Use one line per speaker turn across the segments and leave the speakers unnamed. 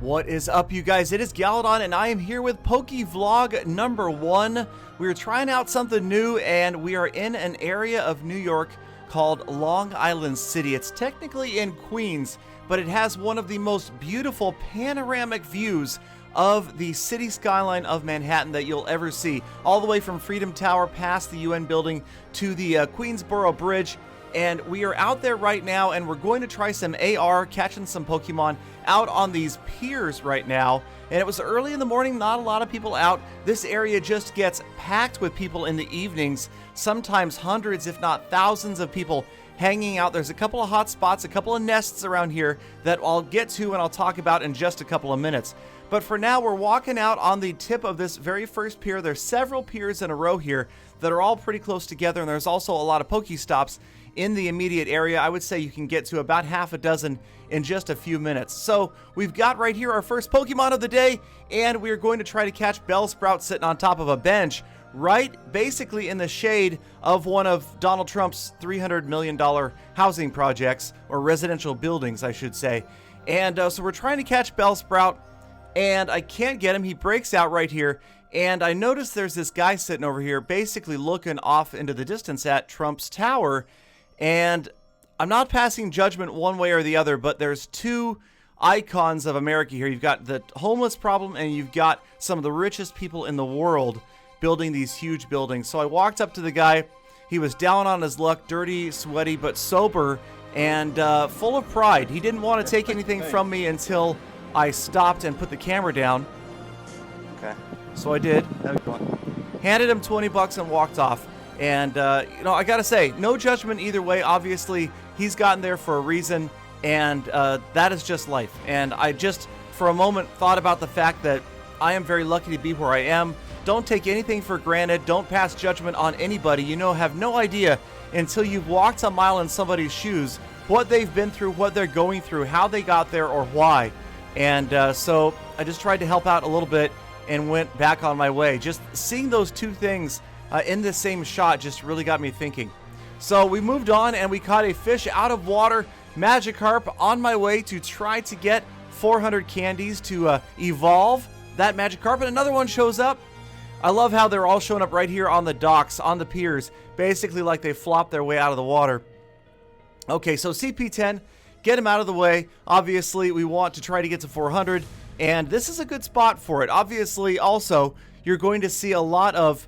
What is up, you guys? It is Galadon, and I am here with PokeVlog number 1. We are trying out something new, and we are in an area of New York called Long Island City. It's technically in Queens, but it has one of the most beautiful panoramic views of the city skyline of Manhattan that you'll ever see, all the way from Freedom Tower past the UN building to the Queensboro Bridge. And we are out there right now, and we're going to try some AR, catching some Pokemon out on these piers right now. And it was early in the morning, not a lot of people out. This area just gets packed with people in the evenings, sometimes hundreds, if not thousands of people hanging out. There's a couple of hot spots, a couple of nests around here that I'll get to and I'll talk about in just a couple of minutes. But for now, we're walking out on the tip of this very first pier. There's several piers in a row here that are all pretty close together, and there's also a lot of Pokestops in the immediate area. I would say you can get to about half a dozen in just a few minutes. So we've got right here our first Pokemon of the day, and we're going to try to catch Bellsprout sitting on top of a bench, right basically in the shade of one of Donald Trump's $300 million housing projects, or residential buildings, I should say. And so we're trying to catch Bellsprout, and I can't get him. He breaks out right here. And I noticed there's this guy sitting over here basically looking off into the distance at Trump's tower. And I'm not passing judgment one way or the other, but there's two icons of America here. You've got the homeless problem, and you've got some of the richest people in the world building these huge buildings. So I walked up to the guy. He was down on his luck, dirty, sweaty, but sober, and full of pride. He didn't want to take anything from me until I stopped and put the camera down.
Okay.
So I did. Handed him 20 bucks and walked off. And, I gotta say, no judgment either way. Obviously, he's gotten there for a reason, and that is just life. And I just, for a moment, thought about the fact that I am very lucky to be where I am. Don't take anything for granted. Don't pass judgment on anybody. Have no idea until you've walked a mile in somebody's shoes, what they've been through, what they're going through, how they got there, or why. And so I just tried to help out a little bit and went back on my way. Just seeing those two things in the same shot just really got me thinking. So we moved on, and we caught a fish out of water, Magikarp, on my way to try to get 400 candies to evolve that Magikarp, and another one shows up. I love how they're all showing up right here on the docks, on the piers, basically like they flopped their way out of the water. Okay, so CP10, get him out of the way. Obviously, we want to try to get to 400, and this is a good spot for it. Obviously, also, you're going to see a lot of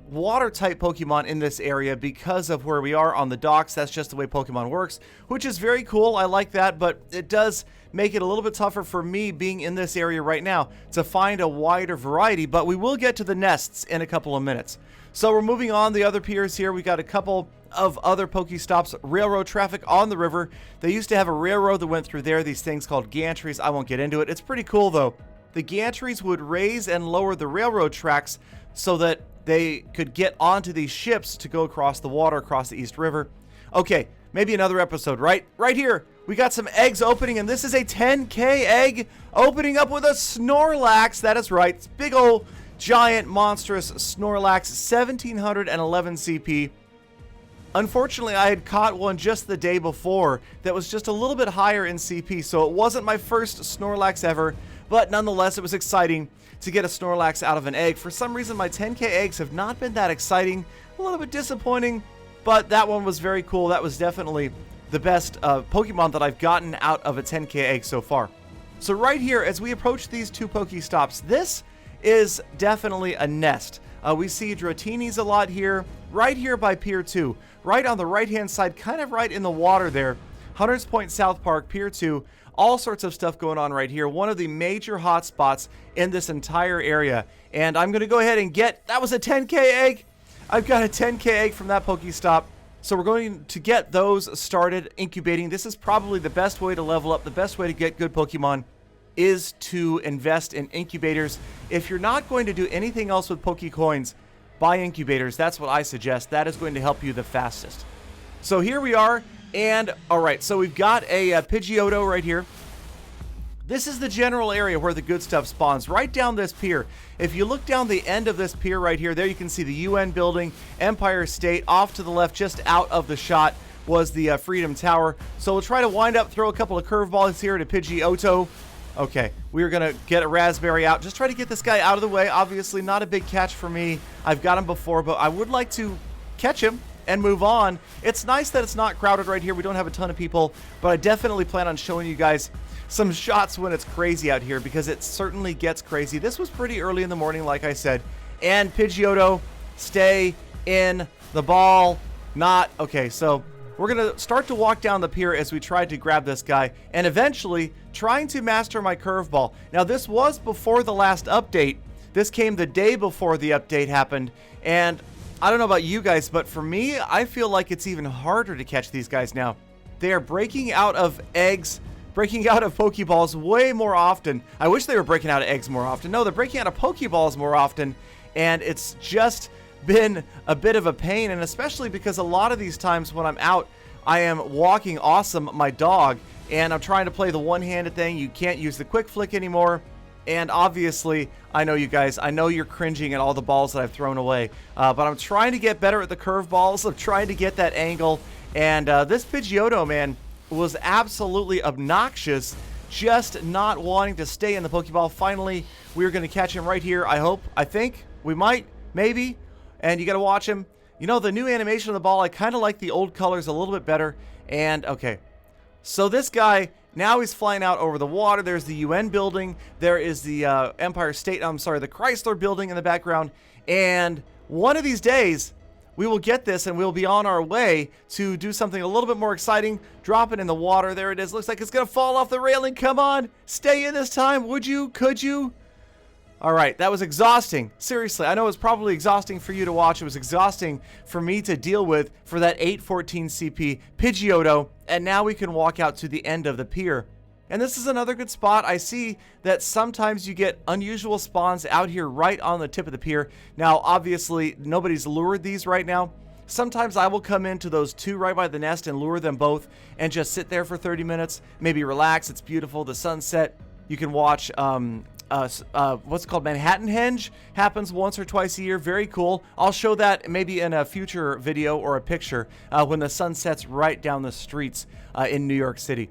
water-type Pokemon in this area because of where we are on the docks. That's just the way Pokemon works, which is very cool. I like that, but it does make it a little bit tougher for me being in this area right now to find a wider variety, but we will get to the nests in a couple of minutes. So we're moving on the other piers here. We got a couple of other Pokestops, railroad traffic on the river. They used to have a railroad that went through there, these things called gantries. I won't get into it. It's pretty cool, though. The gantries would raise and lower the railroad tracks so that they could get onto these ships to go across the water, across the East River. Okay, maybe another episode, right? Right here, we got some eggs opening, and this is a 10K egg opening up with a Snorlax. That is right. It's big old, giant, monstrous Snorlax, 1711 CP. Unfortunately, I had caught one just the day before that was just a little bit higher in CP, so it wasn't my first Snorlax ever, but nonetheless, it was exciting to get a Snorlax out of an egg. For some reason, my 10K eggs have not been that exciting. A little bit disappointing, but that one was very cool. That was definitely the best Pokemon that I've gotten out of a 10K egg so far. So right here, as we approach these two Pokestops, this is definitely a nest. We see Drotinis a lot here, right here by Pier 2, right on the right-hand side, kind of right in the water there. Hunters Point South Park, Pier 2, all sorts of stuff going on right here. One of the major hotspots in this entire area. And I'm going to go ahead and that was a 10K egg. I've got a 10K egg from that Pokestop. So we're going to get those started incubating. This is probably the best way to level up, the best way to get good Pokemon is to invest in incubators. If you're not going to do anything else with Pokecoins, buy incubators. That's what I suggest. That is going to help you the fastest. So here we are. And, alright, so we've got a Pidgeotto right here. This is the general area where the good stuff spawns, right down this pier. If you look down the end of this pier right here, there you can see the UN building, Empire State. Off to the left, just out of the shot, was the Freedom Tower. So we'll try to wind up, throw a couple of curveballs here to Pidgeotto. Okay, we are going to get a raspberry out. Just try to get this guy out of the way. Obviously, not a big catch for me. I've got him before, but I would like to catch him and move on. It's nice that it's not crowded right here. We don't have a ton of people, but I definitely plan on showing you guys some shots when it's crazy out here, because it certainly gets crazy. This was pretty early in the morning, like I said. And Pidgeotto, stay in the ball. Not. Okay, so we're going to start to walk down the pier as we try to grab this guy, and eventually trying to master my curveball. Now, this was before the last update. This came the day before the update happened, and I don't know about you guys, but for me, I feel like it's even harder to catch these guys now. They are breaking out of eggs, breaking out of Pokeballs way more often. I wish they were breaking out of eggs more often. No, they're breaking out of Pokeballs more often, and it's just been a bit of a pain, and especially because a lot of these times when I'm out, I am walking Awesome, my dog, and I'm trying to play the one-handed thing. You can't use the quick flick anymore, and obviously, I know you guys, I know you're cringing at all the balls that I've thrown away, but I'm trying to get better at the curve balls. I'm trying to get that angle, and this Pidgeotto, man, was absolutely obnoxious, just not wanting to stay in the Pokeball. Finally, we're going to catch him right here, I hope, I think, we might, maybe. And you got to watch him. You know, the new animation of the ball, I kind of like the old colors a little bit better. And, okay. So this guy, now he's flying out over the water. There's the UN building. There is the Empire State, I'm sorry, the Chrysler building in the background. And one of these days, we will get this and we'll be on our way to do something a little bit more exciting. Drop it in the water. There it is. Looks like it's going to fall off the railing. Come on. Stay in this time. Would you? Could you? All right, that was exhausting. Seriously, I know it was probably exhausting for you to watch. It was exhausting for me to deal with for that 814 CP Pidgeotto, and now we can walk out to the end of the pier. And this is another good spot. I see that sometimes you get unusual spawns out here right on the tip of the pier. Now, obviously, nobody's lured these right now. Sometimes I will come into those two right by the nest and lure them both and just sit there for 30 minutes, maybe relax. It's beautiful. The sunset. You can watch what's called Manhattan Henge, happens once or twice a year. Very cool. I'll show that maybe in a future video or a picture when the sun sets right down the streets in New York City.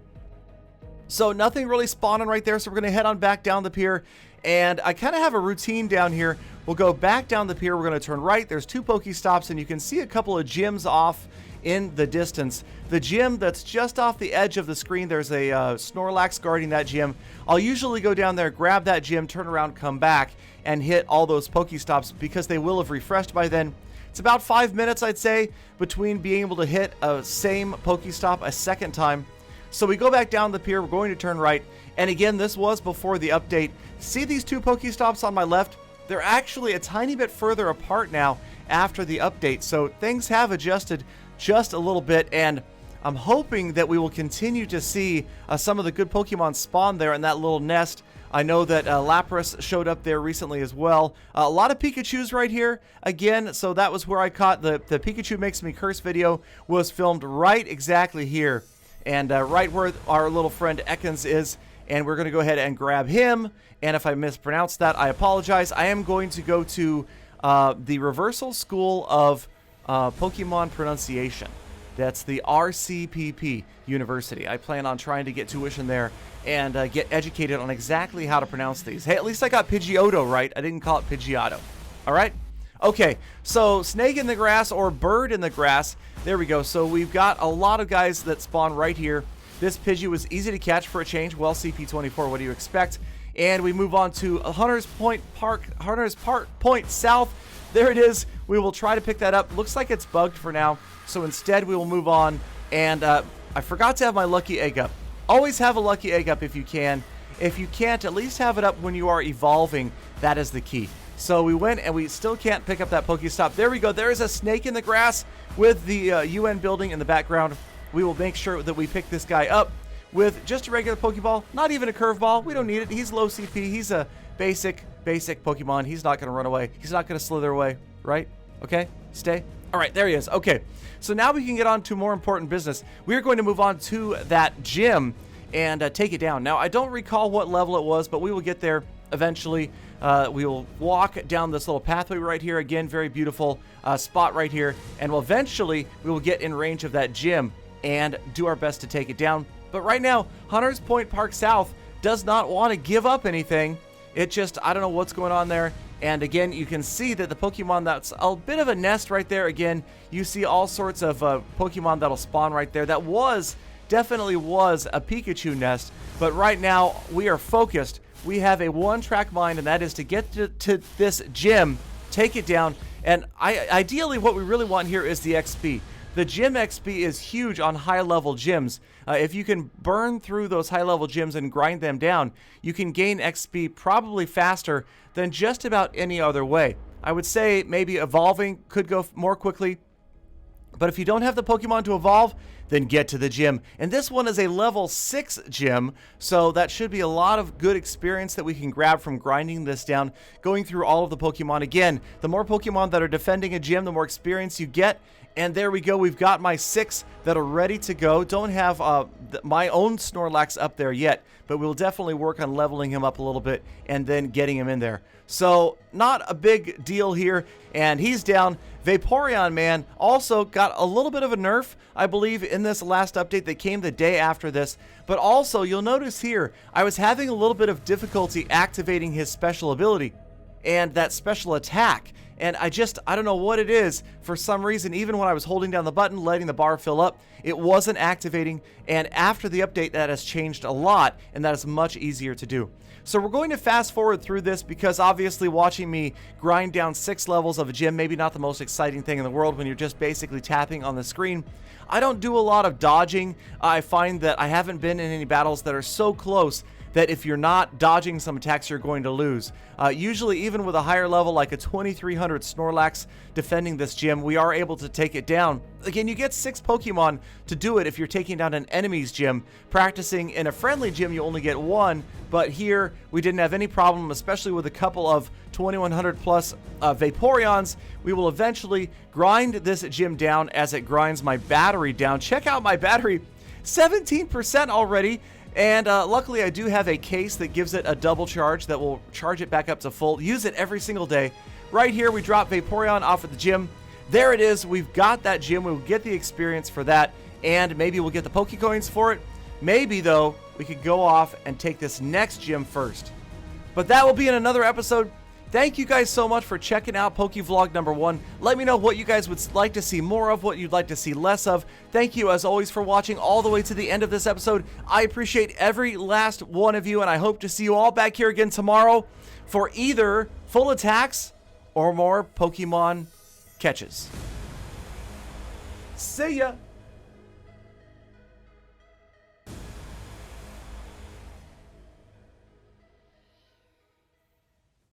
So nothing really spawning right there, so we're going to head on back down the pier, and I kind of have a routine down here. We'll go back down the pier. We're going to turn right. There's two Pokestops, and you can see a couple of gyms off in the distance. The gym that's just off the edge of the screen, there's a Snorlax guarding that gym. I'll usually go down there, grab that gym, turn around, come back, and hit all those Pokestops because they will have refreshed by then. It's about 5 minutes, I'd say, between being able to hit a same Pokestop a second time. So we go back down the pier, we're going to turn right, and again, this was before the update. See these two Pokestops on my left? They're actually a tiny bit further apart now after the update, so things have adjusted just a little bit, and I'm hoping that we will continue to see some of the good Pokemon spawn there in that little nest. I know that Lapras showed up there recently as well. A lot of Pikachus right here again, so that was where I caught the Pikachu Makes Me Curse video was filmed right exactly here, and right where our little friend Ekans is, and we're going to go ahead and grab him. And if I mispronounced that, I apologize. I am going to go to the Reversal School of Pokemon Pronunciation. That's the RCPP University. I plan on trying to get tuition there and get educated on exactly how to pronounce these. Hey, at least I got Pidgeotto right. I didn't call it Pidgeotto. All right? Okay, so snake in the grass or bird in the grass. There we go. So we've got a lot of guys that spawn right here. This Pidgey was easy to catch for a change. Well, CP24, what do you expect? And we move on to Hunters Point South. There it is. We will try to pick that up. Looks like it's bugged for now. So instead, we will move on. And I forgot to have my lucky egg up. Always have a lucky egg up if you can. If you can't, at least have it up when you are evolving. That is the key. So we went, and we still can't pick up that Pokestop. There we go. There is a snake in the grass with the UN building in the background. We will make sure that we pick this guy up with just a regular Pokeball. Not even a curveball. We don't need it. He's low CP. He's a basic Pokemon. He's not going to run away. He's not going to slither away, right? Okay, stay. All right, there he is. Okay, so now we can get on to more important business. We are going to move on to that gym and take it down. Now, I don't recall what level it was, but we will get there eventually. We will walk down this little pathway right here. Again, very beautiful spot right here. And eventually, we will get in range of that gym and do our best to take it down. But right now, Hunters Point Park South, does not want to give up anything. It just, I don't know what's going on there. And again, you can see that the Pokemon, that's a bit of a nest right there. Again, you see all sorts of Pokemon that'll spawn right there. That definitely was a Pikachu nest. But right now, we are focused. We have a one-track mind, and that is to get to this gym, take it down. And ideally, what we really want here is the XP. The gym XP is huge on high-level gyms. If you can burn through those high-level gyms and grind them down, you can gain XP probably faster than just about any other way. I would say maybe evolving could go more quickly, but if you don't have the Pokemon to evolve, then get to the gym. And this one is a level 6 gym, so that should be a lot of good experience that we can grab from grinding this down, going through all of the Pokemon. Again, the more Pokemon that are defending a gym, the more experience you get. And there we go. We've got my 6 that are ready to go. Don't have my own Snorlax up there yet, but we'll definitely work on leveling him up a little bit and then getting him in there. So not a big deal here, and he's down. Vaporeon, man, also got a little bit of a nerf, I believe, in this last update that came the day after this. But also, you'll notice here, I was having a little bit of difficulty activating his special ability and that special attack. And I don't know what it is. For some reason, even when I was holding down the button, letting the bar fill up, it wasn't activating. And after the update, that has changed a lot, and that is much easier to do. So we're going to fast forward through this because obviously watching me grind down 6 levels of a gym, maybe not the most exciting thing in the world when you're just basically tapping on the screen. I don't do a lot of dodging. I find that I haven't been in any battles that are so close that if you're not dodging some attacks, you're going to lose. Usually, even with a higher level like a 2300 Snorlax defending this gym, we are able to take it down. Again, you get 6 Pokemon to do it if you're taking down an enemy's gym. Practicing in a friendly gym, you only get 1, but here we didn't have any problem, especially with a couple of 2100 plus Vaporeons. We will eventually grind this gym down as it grinds my battery down. Check out my battery, 17% already. And luckily, I do have a case that gives it a double charge that will charge it back up to full. Use it every single day. Right here, we drop Vaporeon off at the gym. There it is. We've got that gym. We'll get the experience for that. And maybe we'll get the Pokecoins for it. Maybe, though, we could go off and take this next gym first. But that will be in another episode. Thank you guys so much for checking out PokeVlog number 1. Let me know what you guys would like to see more of, what you'd like to see less of. Thank you, as always, for watching all the way to the end of this episode. I appreciate every last one of you, and I hope to see you all back here again tomorrow for either full attacks or more Pokemon catches. See ya!